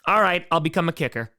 All right, I'll become a kicker.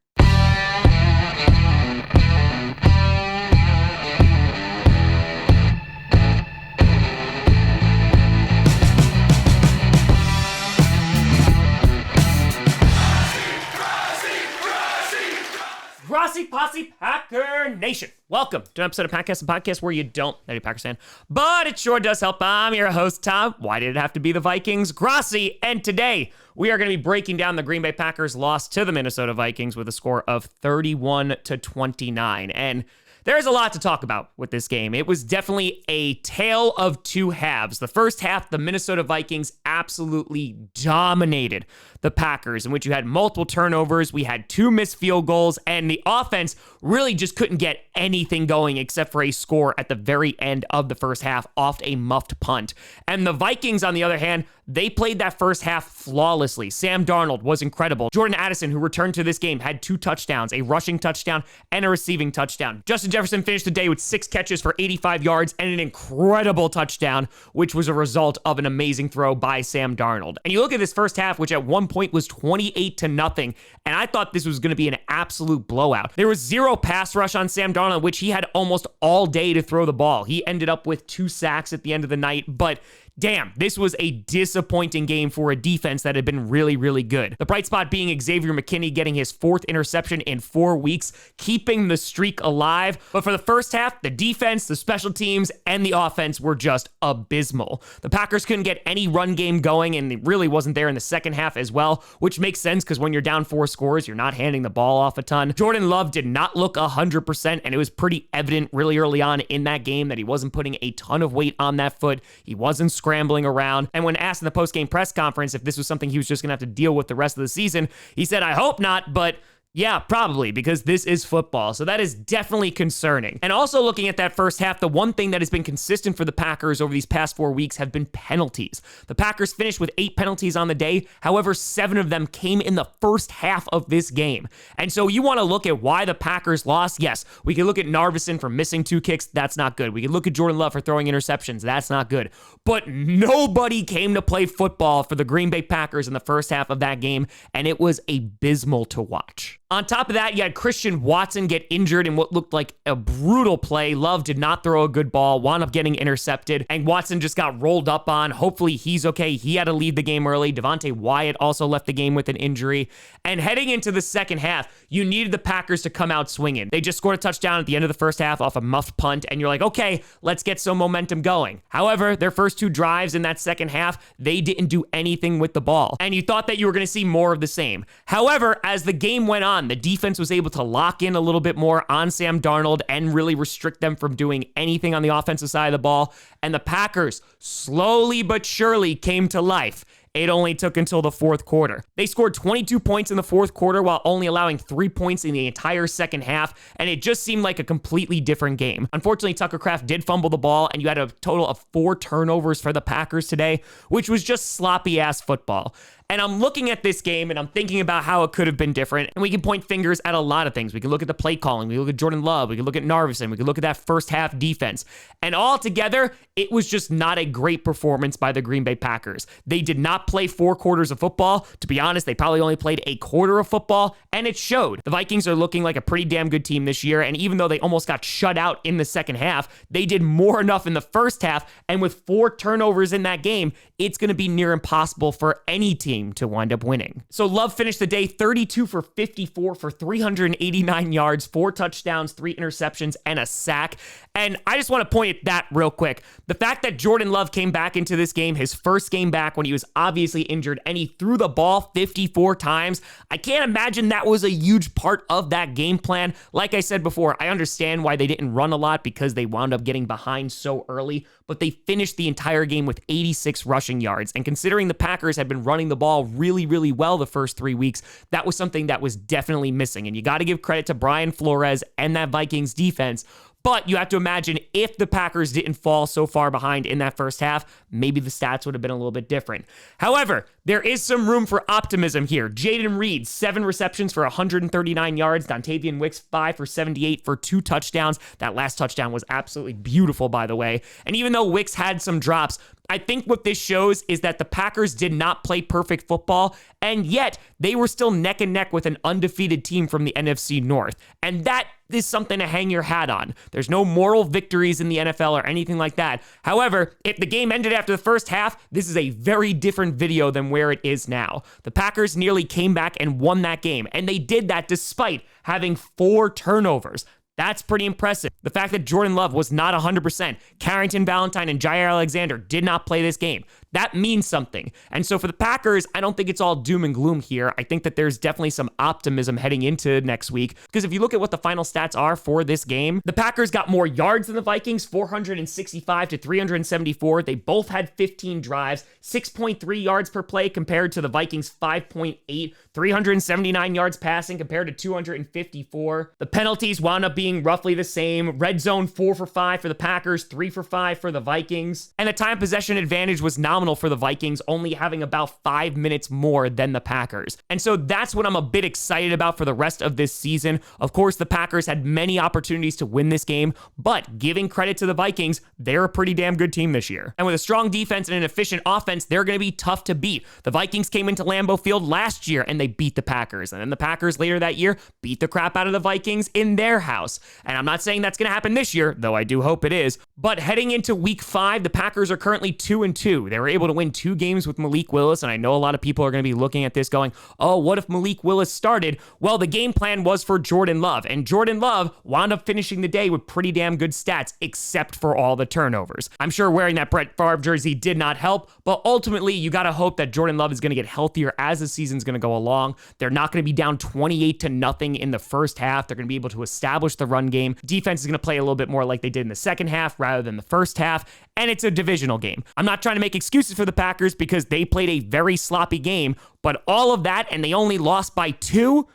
Grossi Posse Packer Nation. Welcome to an episode of Packcast, a podcast where you don't know a Packers fan, but it sure does help. I'm your host, Tom. Why did it have to be the Vikings? Grossi, and today we are going to be breaking down the Green Bay Packers' loss to the Minnesota Vikings with a score of 31-29. And there's a lot to talk about with this game. It was definitely a tale of two halves. The first half, the Minnesota Vikings absolutely dominated the Packers, in which you had multiple turnovers, we had 2 missed field goals, and the offense really just couldn't get anything going except for a score at the very end of the first half off a muffed punt. And the Vikings, on the other hand, they played that first half flawlessly. Sam Darnold was incredible. Jordan Addison, who returned to this game, had 2 touchdowns, a rushing touchdown and a receiving touchdown. Justin Jefferson finished the day with 6 catches for 85 yards and an incredible touchdown, which was a result of an amazing throw by Sam Darnold. And you look at this first half, which at one point was 28-0, and I thought this was going to be an absolute blowout. There was 0 pass rush on Sam Darnold, which he had almost all day to throw the ball. He ended up with 2 sacks at the end of the night, but damn, this was a disappointing game for a defense that had been really, really good. The bright spot being Xavier McKinney getting his 4th interception in 4 weeks, keeping the streak alive. But for the first half, the defense, the special teams, and the offense were just abysmal. The Packers couldn't get any run game going, and it really wasn't there in the second half as well, which makes sense because when you're down 4 scores, you're not handing the ball off a ton. Jordan Love did not look 100%, and it was pretty evident really early on in that game that he wasn't putting a ton of weight on that foot. He wasn't scrambling around. And when asked in the post-game press conference if this was something he was just going to have to deal with the rest of the season, he said, "I hope not, but yeah, probably, because this is football." So that is definitely concerning. And also looking at that first half, the one thing that has been consistent for the Packers over these past 4 weeks have been penalties. The Packers finished with 8 penalties on the day. However, 7 of them came in the first half of this game. And so you want to look at why the Packers lost. Yes, we can look at Narveson for missing 2 kicks. That's not good. We can look at Jordan Love for throwing interceptions. That's not good. But nobody came to play football for the Green Bay Packers in the first half of that game, and it was abysmal to watch. On top of that, you had Christian Watson get injured in what looked like a brutal play. Love did not throw a good ball, wound up getting intercepted, and Watson just got rolled up on. Hopefully he's okay. He had to leave the game early. Devontae Wyatt also left the game with an injury. And heading into the second half, you needed the Packers to come out swinging. They just scored a touchdown at the end of the first half off a muffed punt, and you're like, okay, let's get some momentum going. However, their first 2 drives in that second half, they didn't do anything with the ball, and you thought that you were going to see more of the same. However, as the game went on, the defense was able to lock in a little bit more on Sam Darnold and really restrict them from doing anything on the offensive side of the ball, and the Packers slowly but surely came to life. It only took until the 4th quarter. They scored 22 points in the 4th quarter while only allowing 3 points in the entire second half, and it just seemed like a completely different game. Unfortunately, Tucker Kraft did fumble the ball, and you had a total of 4 turnovers for the Packers today, which was just sloppy-ass football. And I'm looking at this game and I'm thinking about how it could have been different. And we can point fingers at a lot of things. We can look at the play calling. We can look at Jordan Love. We can look at Narveson. We can look at that first half defense. And all together, it was just not a great performance by the Green Bay Packers. They did not play 4 quarters of football. To be honest, they probably only played a quarter of football, and it showed. The Vikings are looking like a pretty damn good team this year, and even though they almost got shut out in the second half, they did more enough in the first half, and with 4 turnovers in that game, it's going to be near impossible for any team to wind up winning. So Love finished the day 32 for 54 for 389 yards, 4 touchdowns, 3 interceptions, and a sack. And I just want to point at that real quick. The fact that Jordan Love came back into this game, his first game back when he was obviously injured, and he threw the ball 54 times, I can't imagine that was a huge part of that game plan. Like I said before, I understand why they didn't run a lot because they wound up getting behind so early, but they finished the entire game with 86 rushing yards. And considering the Packers had been running the ball really, really well the first 3 weeks, that was something that was definitely missing. And you got to give credit to Brian Flores and that Vikings defense. But you have to imagine if the Packers didn't fall so far behind in that first half, maybe the stats would have been a little bit different. However, there is some room for optimism here. Jaden Reed, 7 receptions for 139 yards. Dontavian Wicks, 5 for 78 for 2 touchdowns. That last touchdown was absolutely beautiful, by the way. And even though Wicks had some drops, I think what this shows is that the Packers did not play perfect football, and yet they were still neck and neck with an undefeated team from the NFC North. And that is something to hang your hat on. There's no moral victories in the NFL or anything like that. However, if the game ended after the first half, this is a very different video than where it is now. The Packers nearly came back and won that game, and they did that despite having 4 turnovers. That's pretty impressive. The fact that Jordan Love was not 100%, Carrington Valentine and Jair Alexander did not play this game. That means something. And so for the Packers, I don't think it's all doom and gloom here. I think that there's definitely some optimism heading into next week, because if you look at what the final stats are for this game, the Packers got more yards than the Vikings, 465 to 374. They both had 15 drives, 6.3 yards per play compared to the Vikings' 5.8, 379 yards passing compared to 254. The penalties wound up being roughly the same. Red zone 4 for 5 for the Packers, 3 for 5 for the Vikings. And the time possession advantage was nominal for the Vikings, only having about 5 minutes more than the Packers. And so that's what I'm a bit excited about for the rest of this season. Of course, the Packers had many opportunities to win this game, but giving credit to the Vikings, they're a pretty damn good team this year. And with a strong defense and an efficient offense, they're going to be tough to beat. The Vikings came into Lambeau Field last year and they beat the Packers. And then the Packers later that year beat the crap out of the Vikings in their house. And I'm not saying that's going to happen this year, though I do hope it is. But heading into week 5, the Packers are currently 2-2. They were able to win 2 games with Malik Willis, and I know a lot of people are going to be looking at this going, oh, what if Malik Willis started? Well, the game plan was for Jordan Love, and Jordan Love wound up finishing the day with pretty damn good stats, except for all the turnovers. I'm sure wearing that Brett Favre jersey did not help, but ultimately, you got to hope that Jordan Love is going to get healthier as the season's going to go along. They're not going to be down 28-0 in the first half. They're going to be able to establish the run game. Defense is going to play a little bit more like they did in the second half rather than the first half, and it's a divisional game. I'm not trying to make excuses for the Packers because they played a very sloppy game, but all of that and they only lost by 2?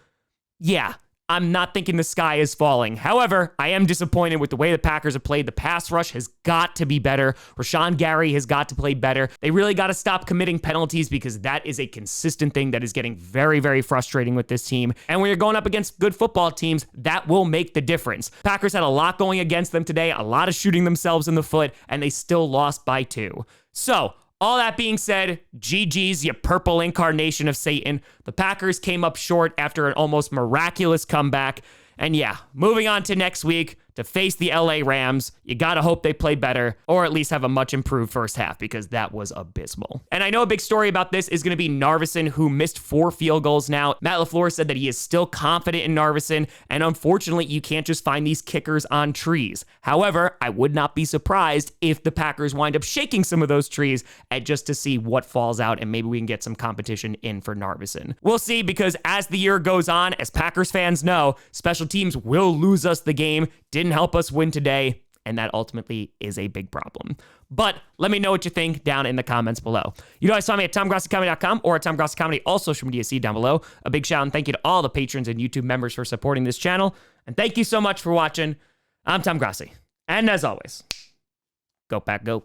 Yeah, I'm not thinking the sky is falling. However, I am disappointed with the way the Packers have played. The pass rush has got to be better. Rashawn Gary has got to play better. They really got to stop committing penalties because that is a consistent thing that is getting very, very frustrating with this team. And when you're going up against good football teams, that will make the difference. Packers had a lot going against them today, a lot of shooting themselves in the foot, and they still lost by 2. So, all that being said, GG's, you purple incarnation of Satan. The Packers came up short after an almost miraculous comeback. And yeah, moving on to next week to face the LA Rams. You gotta hope they play better, or at least have a much improved first half, because that was abysmal. And I know a big story about this is gonna be Narveson, who missed 4 field goals now. Matt LaFleur said that he is still confident in Narveson, and unfortunately, you can't just find these kickers on trees. However, I would not be surprised if the Packers wind up shaking some of those trees just to see what falls out, and maybe we can get some competition in for Narveson. We'll see, because as the year goes on, as Packers fans know, special teams will lose us the game. Didn't help us win today, and that ultimately is a big problem. But let me know what you think down in the comments below. You know, I saw me at TomGrossiComedy.com or at Tom Grossi Comedy, all social media see down below. A big shout out and thank you to all the patrons and YouTube members for supporting this channel. And thank you so much for watching. I'm Tom Grossi. And as always, go Pack Go.